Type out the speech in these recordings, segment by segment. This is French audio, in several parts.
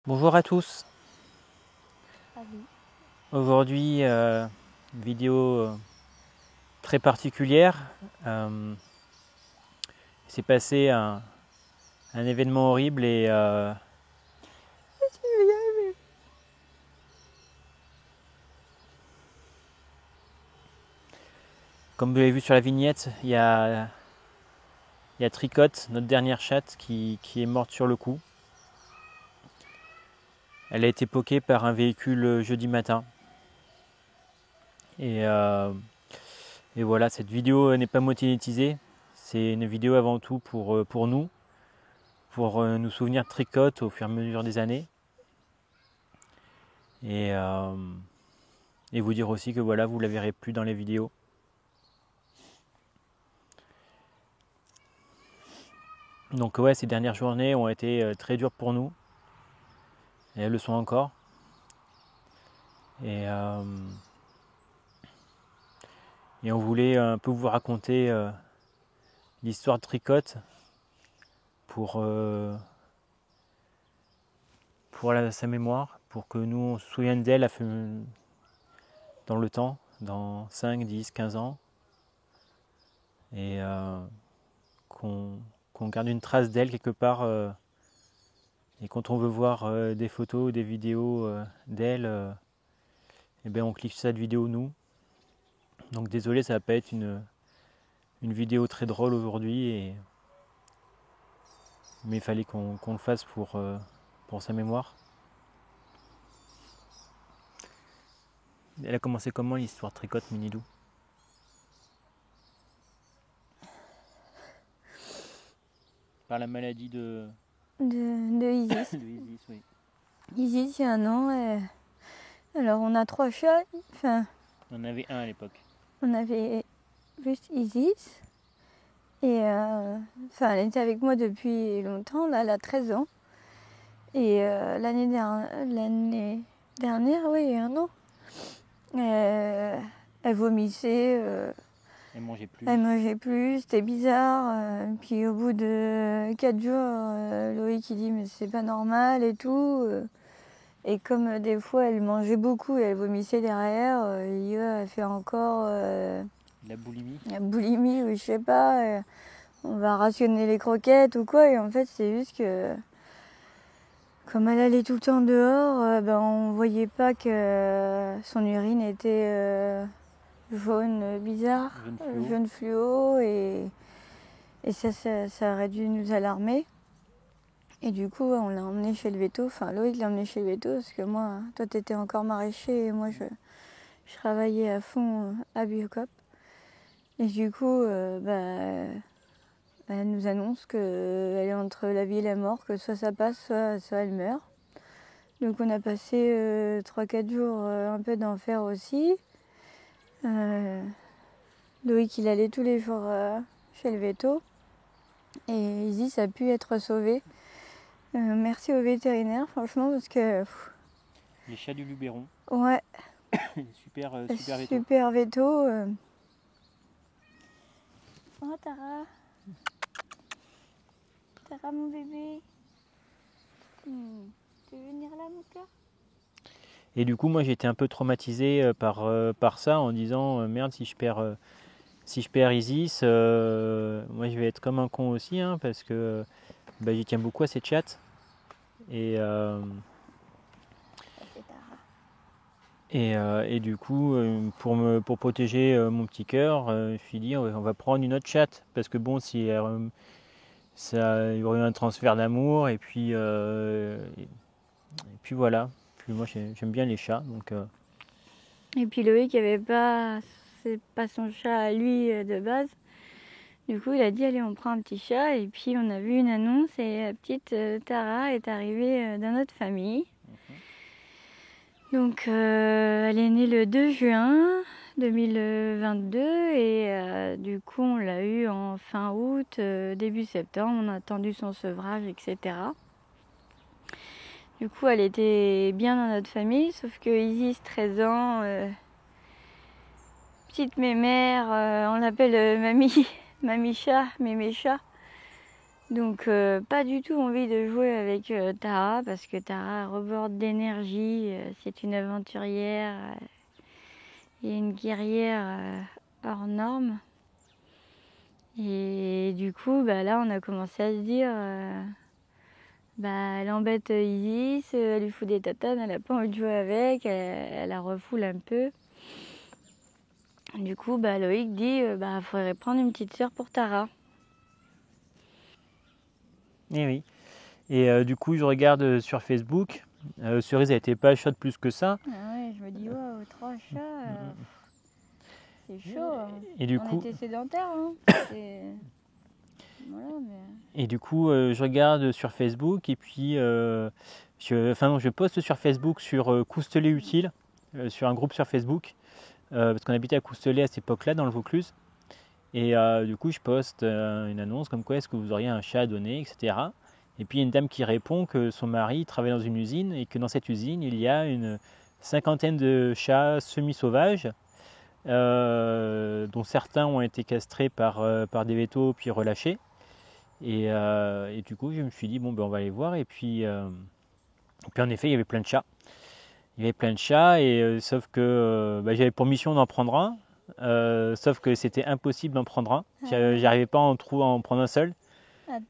Bonjour à tous. Salut. Aujourd'hui, vidéo très particulière. Euh, il s'est passé un événement horrible et comme vous l'avez vu sur la vignette, il y a Tricotte, notre dernière chatte, qui est morte sur le coup. Elle a été poquée par un véhicule jeudi matin. Et, euh, et voilà, cette vidéo n'est pas monétisée. C'est une vidéo avant tout pour nous, pour nous souvenir de Tricotte au fur et à mesure des années. Et, euh, et vous dire aussi que voilà, vous ne la verrez plus dans les vidéos. Donc ouais, ces dernières journées ont été très dures pour nous. Et elles le sont encore. Et, euh, et on voulait un peu vous raconter l'histoire de Tricotte pour, sa mémoire, pour que nous on se souvienne d'elle dans le temps, dans 5, 10, 15 ans. Et qu'on garde une trace d'elle quelque part. Et quand on veut voir des photos ou des vidéos d'elle, eh ben on clique sur cette vidéo nous. Donc désolé, ça va pas être une vidéo très drôle aujourd'hui, mais il fallait qu'on le fasse pour sa mémoire. Elle a commencé comment l'histoire de Tricotte, Minidou? Par la maladie de Isis. de Isis, oui. Isis, il y a un an. Alors, on a 3 chats. Enfin, On en avait un à l'époque. on avait juste Isis. Et elle était avec moi depuis longtemps. Là, elle a 13 ans. Et l'année dernière, oui, il y a un an, elle vomissait. Elle mangeait plus. Elle mangeait plus, c'était bizarre. Puis au bout de 4 jours, Loïc il dit mais c'est pas normal et tout. Et comme des fois elle mangeait beaucoup et elle vomissait derrière, il a fait encore La boulimie. la boulimie ou je sais pas. On va rationner les croquettes ou quoi. Et en fait c'est juste que comme elle allait tout le temps dehors, on voyait pas que son urine était jaune bizarre, jaune fluo et ça aurait dû nous alarmer. Et du coup, on l'a emmené chez le veto. Enfin, Loïc l'a emmené chez le veto parce que moi, toi, t'étais encore maraîcher et moi, je travaillais à fond à Biocop. Et du coup, elle nous annonce qu'elle est entre la vie et la mort, que soit ça passe, soit elle meurt. Donc, on a passé 3-4 jours un peu d'enfer aussi. Loïc, il allait tous les jours chez le veto. Et Isis a pu être sauvée. Merci au vétérinaire, franchement, parce que... Les chats du Luberon. Ouais. super veto. Super veto. Oh, Tara. Tara, mon bébé. Tu veux venir là, mon cœur? Et du coup, moi, j'étais un peu traumatisé par ça, en disant merde, si je perds Isis, moi, je vais être comme un con aussi, hein, parce que j'y tiens beaucoup à cette chatte. Et du coup, pour protéger mon petit cœur, je me suis dit on va prendre une autre chatte, parce que bon, si il y aurait eu un transfert d'amour, et puis voilà. Puis moi, j'aime bien les chats, donc. Et puis Loïc avait pas, c'est pas son chat à lui de base. Du coup, il a dit allez, on prend un petit chat. Et puis on a vu une annonce et la petite Tara est arrivée dans notre famille. Donc elle est née le 2 juin 2022 et du coup on l'a eue en fin août, début septembre. On a attendu son sevrage, etc. Du coup elle était bien dans notre famille, sauf que Isis, 13 ans, petite mémère, on l'appelle mamie, mamie chat, mémé chat. Donc pas du tout envie de jouer avec Tara parce que Tara reborde d'énergie, c'est une aventurière et une guerrière hors norme. Et du coup, là on a commencé à se dire, elle embête Isis, elle lui fout des tatanes, elle a pas envie de jouer avec, elle la refoule un peu. Du coup, Loïc dit, faudrait prendre une petite sœur pour Tara. Et oui. Et du coup, je regarde sur Facebook. Cerise, elle n'était pas chaude plus que ça. Ah ouais, je me dis, waouh, 3 chats, c'est chaud. Hein. Et du on coup, était sédentaires. Hein. Voilà, mais... Et du coup, je regarde sur Facebook et puis je poste sur Facebook sur Coustelet Utile, sur un groupe sur Facebook, parce qu'on habitait à Coustelet à cette époque-là, dans le Vaucluse. Et du coup, je poste une annonce comme quoi est-ce que vous auriez un chat à donner, etc. Et puis il y a une dame qui répond que son mari travaille dans une usine et que dans cette usine, il y a une 50aine de chats semi-sauvages, dont certains ont été castrés par des vétos puis relâchés. Et du coup, je me suis dit, bon, on va aller voir. Et puis en effet, il y avait plein de chats. Il y avait plein de chats, et sauf que j'avais pour mission d'en prendre un. Sauf que c'était impossible d'en prendre un. J'arrivais pas à en prendre un seul.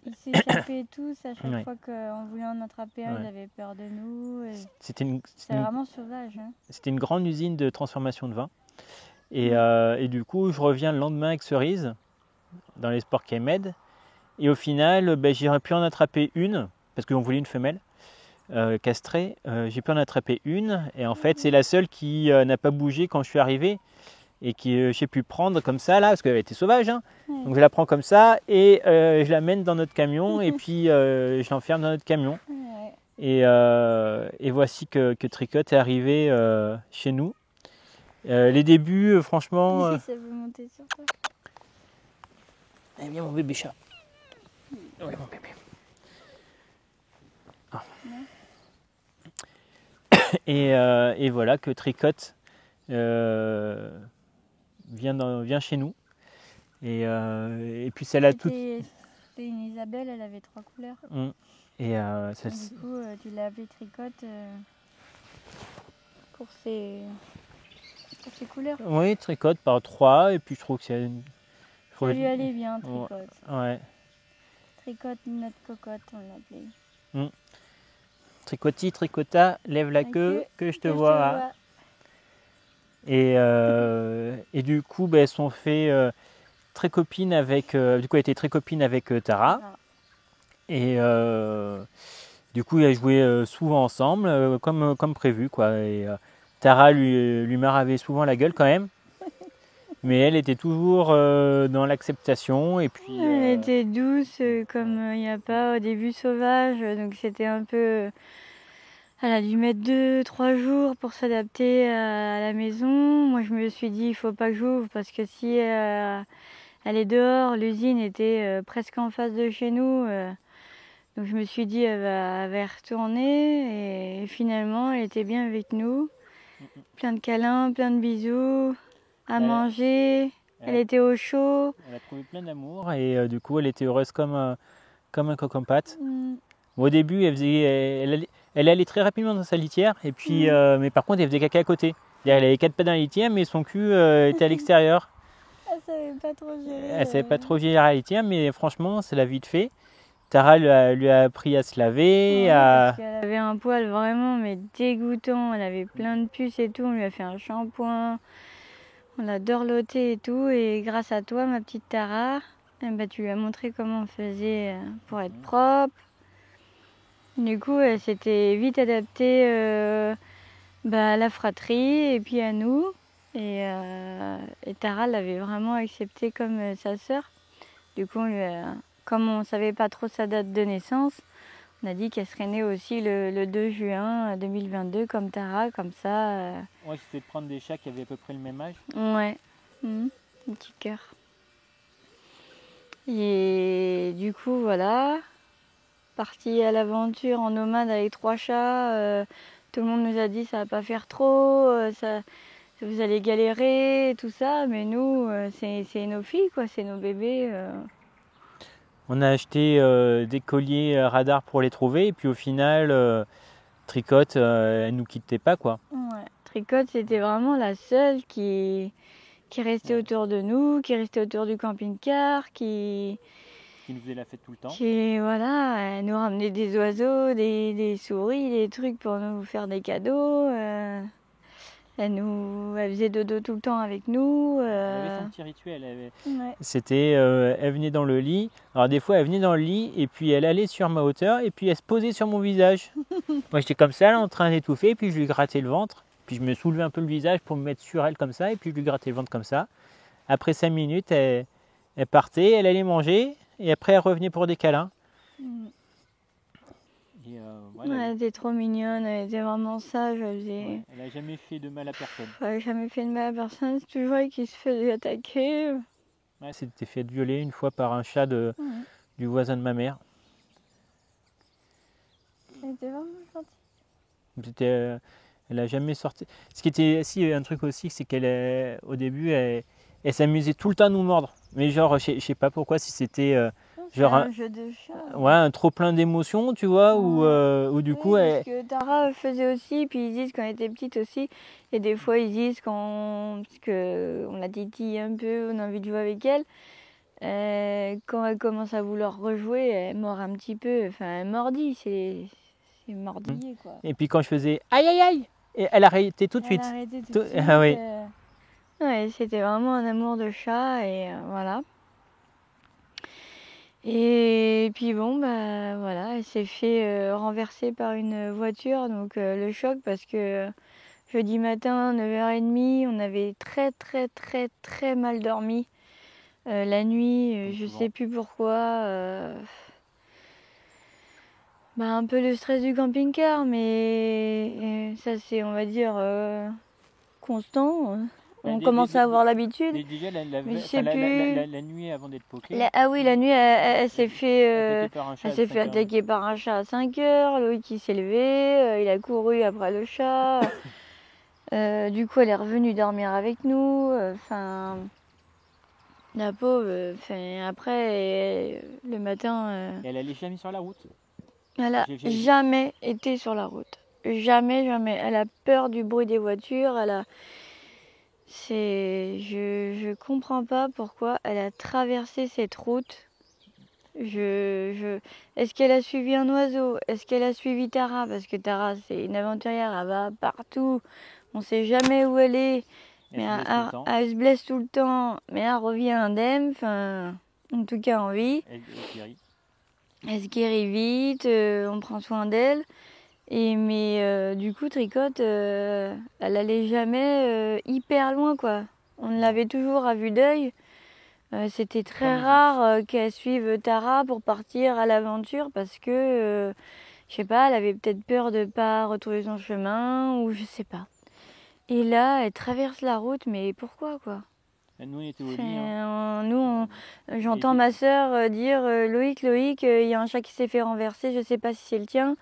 Ils s'échappaient tous à chaque Ouais. fois qu'on voulait en attraper un, ils avaient peur de nous. C'était vraiment sauvage. Hein. C'était une grande usine de transformation de vin. Et du coup, je reviens le lendemain avec Cerise, dans l'espoir qu'elle m'aide. Et au final, j'aurais pu en attraper une, parce qu'on voulait une femelle castrée. J'ai pu en attraper une, et en fait, c'est la seule qui n'a pas bougé quand je suis arrivé, et que j'ai pu prendre comme ça, là, parce qu'elle était sauvage. Hein. Ouais. Donc je la prends comme ça, et je la mène dans notre camion, et puis je l'enferme dans notre camion. Ouais. Et voici que Tricotte est arrivé chez nous. Les débuts, franchement... ça veut monter sur toi. Eh bien, mon bébé chat. Oui, mon bébé. Ah. Et voilà que Tricotte vient chez nous. Et puis celle-là toute. C'était une Isabelle, elle avait 3 couleurs. Et du coup, tu l'as appelée Tricotte pour ses couleurs. Oui, Tricotte par 3, et puis je trouve que c'est une... Ça lui allait bien, Tricotte. Ouais. Tricotte, notre cocotte, on l'appelait. Tricotti, Tricota, lève la queue, que je te vois. Et du coup, elles sont fait très copines avec... du coup, elle était très copine avec Tara. Et du coup, elles jouaient souvent ensemble, comme prévu, quoi. Et Tara lui maravait souvent la gueule quand même. Mais elle était toujours dans l'acceptation. Et puis, elle était douce, comme il n'y a pas au début sauvage. Donc c'était un peu... Elle a dû mettre 2-3 jours pour s'adapter à la maison. Moi, je me suis dit, il ne faut pas que j'ouvre parce que si elle est dehors, l'usine était presque en face de chez nous. Donc je me suis dit, elle va y retourner. Et finalement, elle était bien avec nous. Plein de câlins, plein de bisous, à manger. Elle était au chaud. Elle a trouvé plein d'amour, et du coup, elle était heureuse comme un coco-pâte. Au début, elle allait très rapidement dans sa litière, et puis, mais par contre, elle faisait caca à côté. Elle avait 4 pattes dans la litière, mais son cul était à l'extérieur. Elle savait pas trop gérer. Elle savait pas trop gérer la litière, mais franchement, c'est la vite fait. Tara lui a appris à se laver. Parce qu'elle avait un poil vraiment dégoûtant. Elle avait plein de puces et tout. On lui a fait un shampoing. On l'a dorloté et tout. Et grâce à toi, ma petite Tara, tu lui as montré comment on faisait pour être propre. Du coup, elle s'était vite adaptée à la fratrie et puis à nous. Et Tara l'avait vraiment acceptée comme sa sœur. Du coup, comme on ne savait pas trop sa date de naissance, on a dit qu'elle serait née aussi le 2 juin 2022, comme Tara, comme ça. Ouais, c'était de prendre des chats qui avaient à peu près le même âge. Ouais, un petit cœur. Et du coup, voilà, partie à l'aventure en nomade avec 3 chats. Tout le monde nous a dit ça va pas faire trop, vous allez galérer, tout ça. Mais nous, c'est nos filles, quoi, c'est nos bébés. On a acheté des colliers radar pour les trouver et puis au final, Tricotte, elle nous quittait pas quoi. Ouais. Tricotte, c'était vraiment la seule qui restait autour de nous, qui restait autour du camping-car, qui nous faisait la fête tout le temps. Voilà, elle nous ramenait des oiseaux, des souris, des trucs pour nous faire des cadeaux. Elle faisait dodo tout le temps avec nous. Elle avait son petit rituel. Ouais. C'était, elle venait dans le lit. Alors des fois, elle venait dans le lit et puis elle allait sur ma hauteur et puis elle se posait sur mon visage. Moi, j'étais comme ça, là, en train d'étouffer, puis je lui grattais le ventre. Puis je me soulevais un peu le visage pour me mettre sur elle comme ça et puis je lui grattais le ventre comme ça. Après 5 minutes, elle partait, elle allait manger et après elle revenait pour des câlins. Et voilà. Elle était trop mignonne, elle était vraiment sage. Elle n'a jamais fait de mal à personne. Elle n'a jamais fait de mal à personne, c'est toujours elle qui se faisait attaquer. Ouais, c'était fait violer une fois par un chat du voisin de ma mère. Elle était vraiment gentille. Elle n'a jamais sorti. Ce qui était un truc aussi, c'est qu'elle, au début, elle s'amusait tout le temps à nous mordre. Mais genre, je sais pas pourquoi, si c'était genre un jeu de chat. Ouais, un trop plein d'émotions, tu vois, ou du coup... Parce que Tara faisait aussi, puis ils disent quand elle était petite aussi, et des fois ils disent parce qu'on la titille un peu, on a envie de jouer avec elle, quand elle commence à vouloir rejouer, elle mord un petit peu, enfin elle mordit, c'est mordillé quoi. Et puis quand je faisais aïe aïe aïe, elle arrêtait tout de suite. Elle arrêtait tout de suite. Ah oui. Ouais, c'était vraiment un amour de chat, et voilà. Et puis bon, bah voilà, elle s'est fait renverser par une voiture, donc le choc, parce que jeudi matin, 9h30, on avait très très très très mal dormi. La nuit, je sais plus pourquoi. Un peu le stress du camping-car, mais ça c'est, on va dire, constant. On commence à avoir l'habitude. Déjà la nuit avant d'être poquée. La nuit, elle s'est fait attaquer par un chat à 5h. Loïc qui s'est levé, il a couru après le chat. Du coup, elle est revenue dormir avec nous. La pauvre. Après, le matin. Elle allait jamais sur la route. Elle a jamais été sur la route. Jamais, jamais. Elle a peur du bruit des voitures. Je comprends pas pourquoi elle a traversé cette route. Est-ce qu'elle a suivi un oiseau? Est-ce qu'elle a suivi Tara? Parce que Tara, c'est une aventurière, elle va partout. On sait jamais où elle est. Mais elle se blesse tout le temps. Mais elle revient indemne. En tout cas en vie. Elle se guérit vite. On prend soin d'elle. Mais du coup, Tricotte, elle allait jamais hyper loin, quoi. On l'avait toujours à vue d'œil. C'était très rare qu'elle suive Tara pour partir à l'aventure parce que, je sais pas, elle avait peut-être peur de pas retrouver son chemin ou je sais pas. Et là, elle traverse la route, mais pourquoi, quoi? Nous, on était au lit. J'entends ma sœur dire Loïc, il y a un chat qui s'est fait renverser, je sais pas si c'est le tien.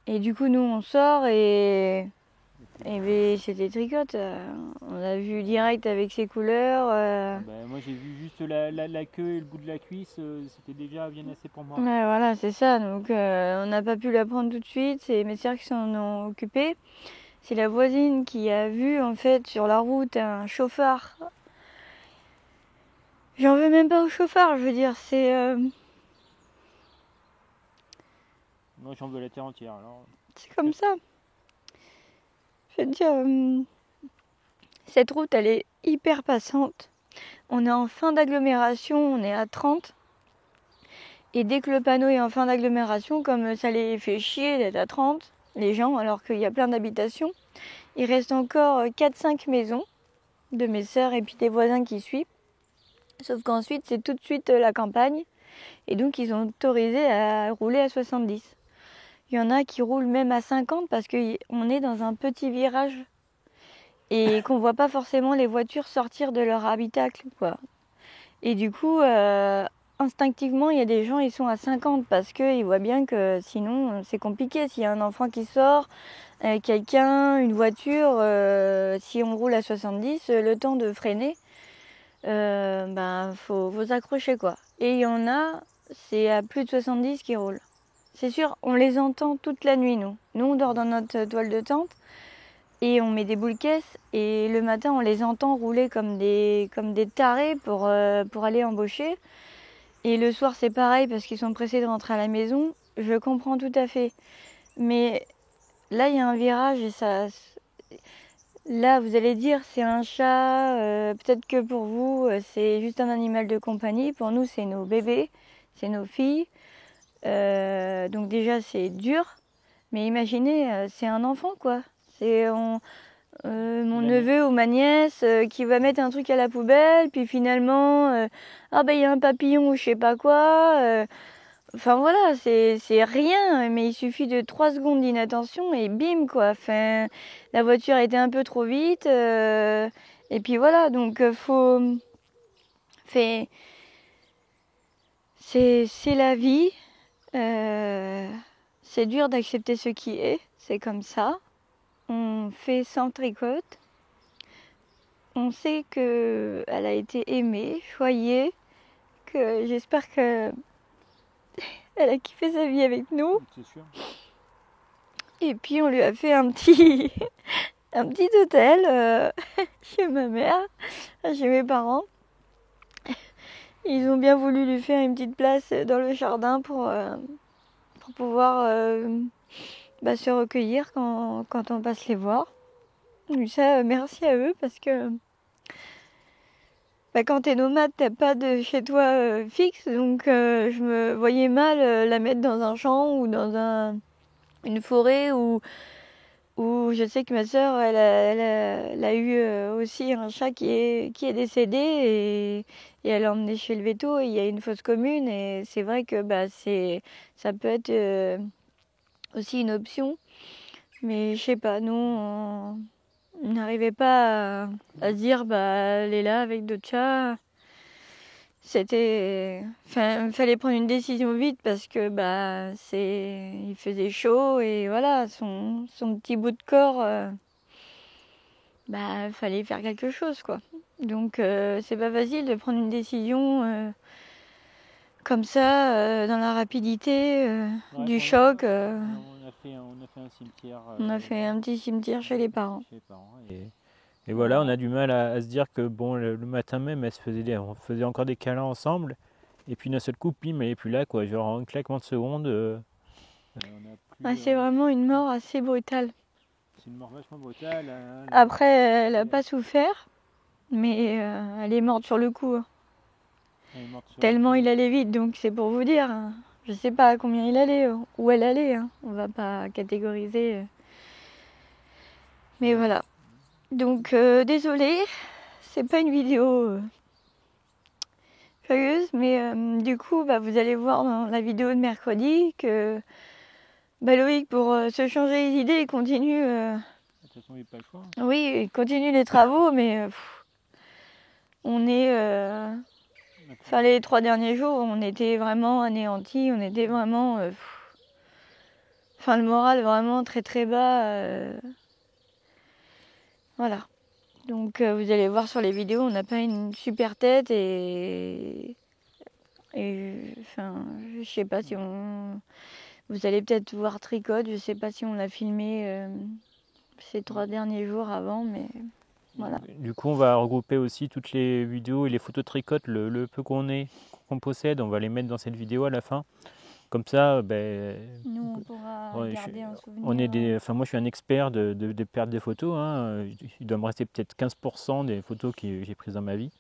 Et du coup, nous, on sort et c'était Tricotte. On l'a vu direct avec ses couleurs. Moi, j'ai vu juste la queue et le bout de la cuisse. C'était déjà bien assez pour moi. Ouais, voilà, c'est ça. Donc, on n'a pas pu la prendre tout de suite. C'est mes sœurs qui s'en ont occupées. C'est la voisine qui a vu, en fait, sur la route, un chauffard. J'en veux même pas au chauffard, je veux dire, c'est... Moi, j'en veux la terre entière, alors. C'est comme ça. Je veux dire, cette route, elle est hyper passante. On est en fin d'agglomération, on est à 30. Et dès que le panneau est en fin d'agglomération, comme ça les fait chier d'être à 30, les gens, alors qu'il y a plein d'habitations, il reste encore 4-5 maisons de mes sœurs et puis des voisins qui suivent. Sauf qu'ensuite, c'est tout de suite la campagne. Et donc, ils ont autorisé à rouler à 70. Il y en a qui roulent même à 50 parce qu'on est dans un petit virage et qu'on voit pas forcément les voitures sortir de leur habitacle, quoi. Et du coup, instinctivement, il y a des gens, ils sont à 50 parce qu'ils voient bien que sinon, c'est compliqué. S'il y a un enfant qui sort, quelqu'un, une voiture, si on roule à 70, le temps de freiner, faut s'accrocher, quoi. Et il y en a, c'est à plus de 70 qui roulent. C'est sûr, on les entend toute la nuit, nous. Nous, on dort dans notre toile de tente et on met des boules caisses. Et le matin, on les entend rouler comme des tarés pour aller embaucher. Et le soir, c'est pareil parce qu'ils sont pressés de rentrer à la maison. Je comprends tout à fait. Mais là, il y a un virage et ça... Là, vous allez dire, c'est un chat. Peut-être que pour vous, c'est juste un animal de compagnie. Pour nous, c'est nos bébés, c'est nos filles. Donc déjà, c'est dur. Mais imaginez, c'est un enfant, quoi. C'est mon neveu ou ma nièce qui va mettre un truc à la poubelle, puis finalement, ah ben il y a un papillon ou je sais pas quoi. Enfin voilà, c'est rien, mais il suffit de 3 secondes d'inattention et bim quoi. Enfin, la voiture était un peu trop vite. Et puis voilà, donc faut... C'est la vie. C'est dur d'accepter ce qui est, c'est comme ça. On fait sans tricote. On sait qu'elle a été aimée, choyée, que j'espère qu'elle a kiffé sa vie avec nous. C'est sûr. Et puis on lui a fait un petit, un petit hôtel chez ma mère, chez mes parents. Ils ont bien voulu lui faire une petite place dans le jardin pour pouvoir se recueillir quand on passe les voir. Donc ça, merci à eux parce que quand t'es nomade, t'as pas de chez toi fixe, donc je me voyais mal la mettre dans un champ ou dans une forêt où je sais que ma sœur, elle a eu aussi un chat qui est décédé et elle l'a emmené chez le véto et il y a une fosse commune et c'est vrai que ça peut être aussi une option, mais je sais pas, nous on n'arrivait pas à se dire elle est là avec d'autres chats. Il fallait prendre une décision vite parce que il faisait chaud et voilà, son petit bout de corps, fallait faire quelque chose quoi. Donc c'est pas facile de prendre une décision comme ça dans la rapidité du choc. On a fait un cimetière. On a fait un petit cimetière chez les parents. Et voilà, on a du mal à se dire que bon, le matin même, on faisait encore des câlins ensemble. Et puis d'un seul coup, pim, elle est plus là, quoi. Genre en claquement de secondes. C'est vraiment une mort assez brutale. C'est une mort vachement brutale. Après, elle n'a pas souffert, mais elle est morte sur le coup. Tellement il allait vite, donc c'est pour vous dire. Je sais pas à combien il allait, où elle allait. On va pas catégoriser. Mais voilà. Donc désolée, c'est pas une vidéo joyeuse, mais du coup, vous allez voir dans la vidéo de mercredi que Loïc, pour se changer les idées, il continue. De toute façon, il n'y a pas le choix. Oui, il continue les travaux, mais on est. Les 3 derniers jours, on était vraiment anéantis, on était vraiment. Le moral vraiment très très bas. Voilà. Donc vous allez voir sur les vidéos, on n'a pas une super tête et je sais pas si on... Vous allez peut-être voir Tricote, je sais pas si on l'a filmé ces 3 derniers jours avant, mais voilà. Du coup, on va regrouper aussi toutes les vidéos et les photos de Tricote, le peu qu'on possède, on va les mettre dans cette vidéo à la fin. Comme ça, nous on pourra garder un souvenir. Moi je suis un expert de perte de photos. Il doit me rester peut-être 15% des photos que j'ai prises dans ma vie.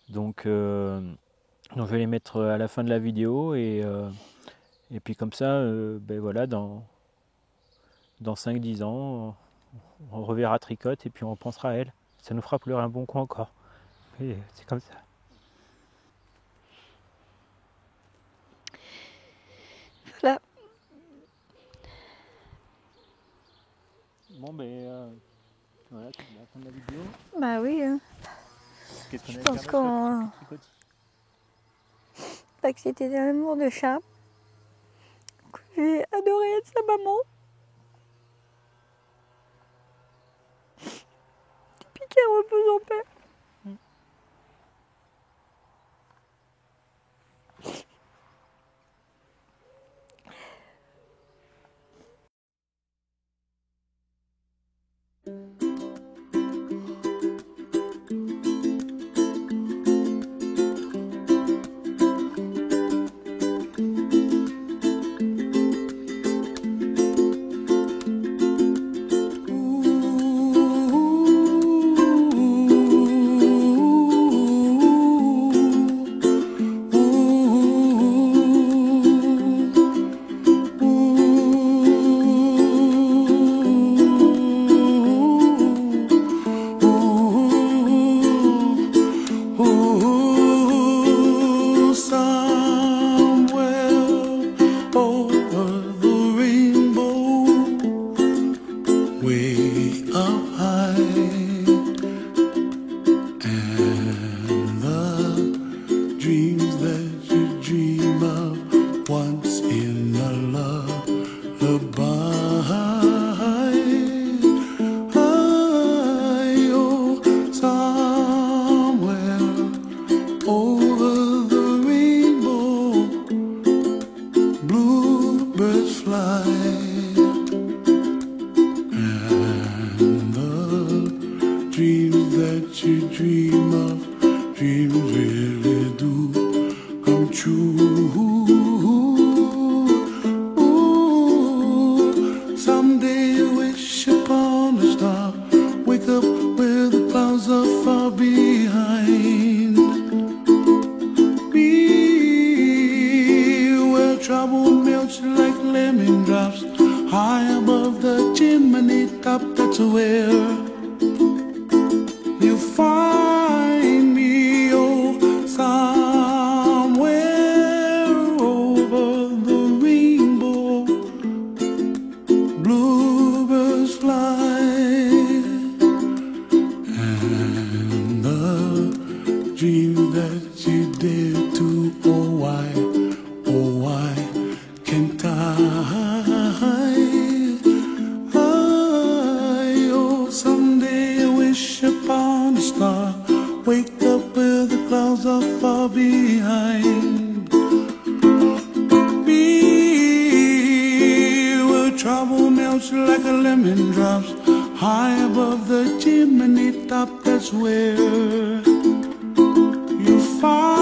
Donc je vais les mettre à la fin de la vidéo et puis comme ça, voilà, dans 5-10 ans, on reverra Tricote et puis on pensera à elle. Ça nous fera pleurer un bon coup encore. Et c'est comme ça. Voilà. Bon voilà, c'est la fin de la vidéo. Bah oui. Qu'est-ce qu'on Je a pense que c'était un amour de chat. J'ai adoré être sa maman. Et puis qu'elle repose en paix. top, that's where you find me, oh, somewhere over the rainbow. Bluebirds fly, and the dream that you did to, oh why can't I? Oh, someday I wish upon a star, wake up where the clouds are far behind me, where trouble melts like a lemon drops high above the chimney top. That's where you find